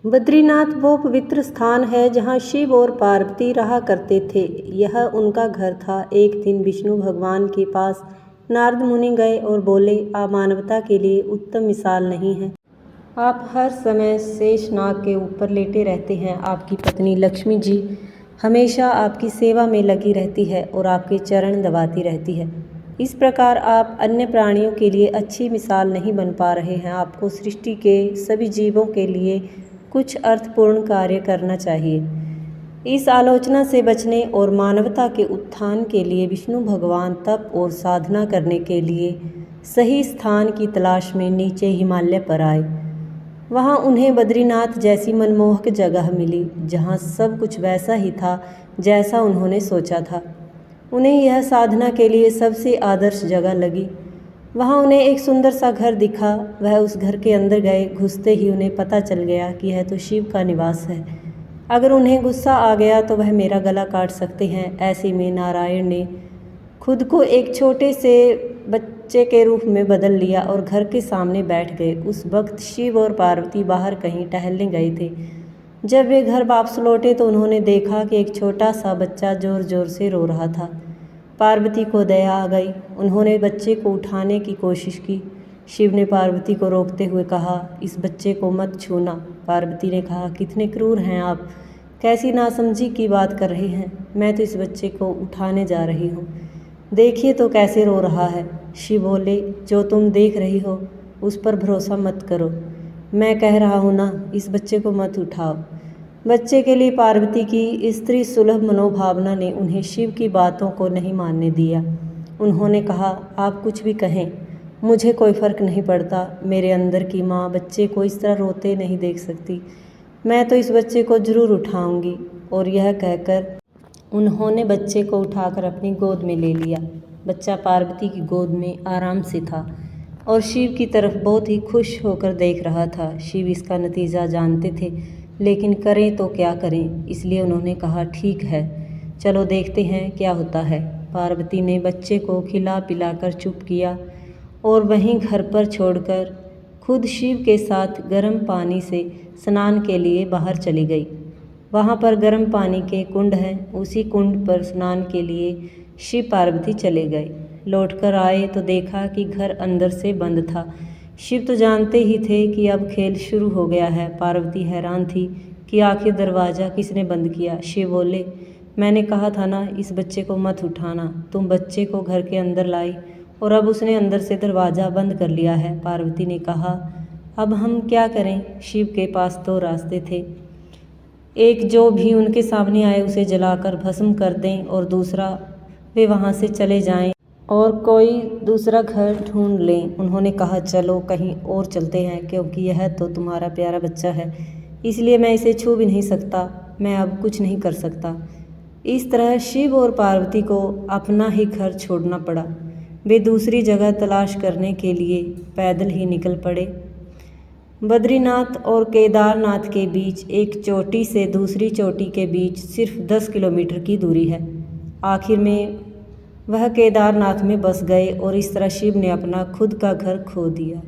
बद्रीनाथ वो पवित्र स्थान है जहाँ शिव और पार्वती रहा करते थे। यह उनका घर था। एक दिन विष्णु भगवान के पास नारद मुनि गए और बोले, आप मानवता के लिए उत्तम मिसाल नहीं हैं। आप हर समय शेषनाग के ऊपर लेटे रहते हैं। आपकी पत्नी लक्ष्मी जी हमेशा आपकी सेवा में लगी रहती है और आपके चरण दबाती रहती है। इस प्रकार आप अन्य प्राणियों के लिए अच्छी मिसाल नहीं बन पा रहे हैं। आपको सृष्टि के सभी जीवों के लिए कुछ अर्थपूर्ण कार्य करना चाहिए। इस आलोचना से बचने और मानवता के उत्थान के लिए विष्णु भगवान तप और साधना करने के लिए सही स्थान की तलाश में नीचे हिमालय पर आए। वहाँ उन्हें बद्रीनाथ जैसी मनमोहक जगह मिली, जहाँ सब कुछ वैसा ही था जैसा उन्होंने सोचा था। उन्हें यह साधना के लिए सबसे आदर्श जगह लगी। वहाँ उन्हें एक सुंदर सा घर दिखा। वह उस घर के अंदर गए। घुसते ही उन्हें पता चल गया कि यह तो शिव का निवास है। अगर उन्हें गुस्सा आ गया तो वह मेरा गला काट सकते हैं। ऐसे में नारायण ने खुद को एक छोटे से बच्चे के रूप में बदल लिया और घर के सामने बैठ गए। उस वक्त शिव और पार्वती बाहर कहीं टहलने गए थे। जब वे घर वापस लौटे तो उन्होंने देखा कि एक छोटा सा बच्चा ज़ोर ज़ोर से रो रहा था। पार्वती को दया आ गई। उन्होंने बच्चे को उठाने की कोशिश की। शिव ने पार्वती को रोकते हुए कहा, इस बच्चे को मत छूना। पार्वती ने कहा, कितने क्रूर हैं आप, कैसी नासमझी की बात कर रहे हैं। मैं तो इस बच्चे को उठाने जा रही हूँ, देखिए तो कैसे रो रहा है। शिव बोले, जो तुम देख रही हो उस पर भरोसा मत करो। मैं कह रहा हूँ ना, इस बच्चे को मत उठाओ। बच्चे के लिए पार्वती की स्त्री सुलभ मनोभावना ने उन्हें शिव की बातों को नहीं मानने दिया। उन्होंने कहा, आप कुछ भी कहें, मुझे कोई फ़र्क नहीं पड़ता। मेरे अंदर की माँ बच्चे को इस तरह रोते नहीं देख सकती। मैं तो इस बच्चे को ज़रूर उठाऊंगी। और यह कहकर उन्होंने बच्चे को उठाकर अपनी गोद में ले लिया। बच्चा पार्वती की गोद में आराम से था और शिव की तरफ बहुत ही खुश होकर देख रहा था। शिव इसका नतीजा जानते थे, लेकिन करें तो क्या करें, इसलिए उन्होंने कहा, ठीक है, चलो देखते हैं क्या होता है। पार्वती ने बच्चे को खिला पिलाकर चुप किया और वहीं घर पर छोड़कर खुद शिव के साथ गर्म पानी से स्नान के लिए बाहर चली गई। वहाँ पर गर्म पानी के कुंड हैं। उसी कुंड पर स्नान के लिए शिव पार्वती चले गए। लौटकर आए तो देखा कि घर अंदर से बंद था। शिव तो जानते ही थे कि अब खेल शुरू हो गया है। पार्वती हैरान थी कि आखिर दरवाज़ा किसने बंद किया। शिव बोले, मैंने कहा था ना, इस बच्चे को मत उठाना। तुम बच्चे को घर के अंदर लाई और अब उसने अंदर से दरवाज़ा बंद कर लिया है। पार्वती ने कहा, अब हम क्या करें। शिव के पास दो रास्ते थे, एक जो भी उनके सामने आए उसे जलाकर भस्म कर दें और दूसरा वे वहाँ से चले जाएं और कोई दूसरा घर ढूंढ लें। उन्होंने कहा, चलो कहीं और चलते हैं, क्योंकि यह तो तुम्हारा प्यारा बच्चा है, इसलिए मैं इसे छू भी नहीं सकता। मैं अब कुछ नहीं कर सकता। इस तरह शिव और पार्वती को अपना ही घर छोड़ना पड़ा। वे दूसरी जगह तलाश करने के लिए पैदल ही निकल पड़े। बद्रीनाथ और केदारनाथ के बीच एक चोटी से दूसरी चोटी के बीच सिर्फ 10 किलोमीटर की दूरी है। आखिर में वह केदारनाथ में बस गए और इस तरह शिव ने अपना खुद का घर खो दिया।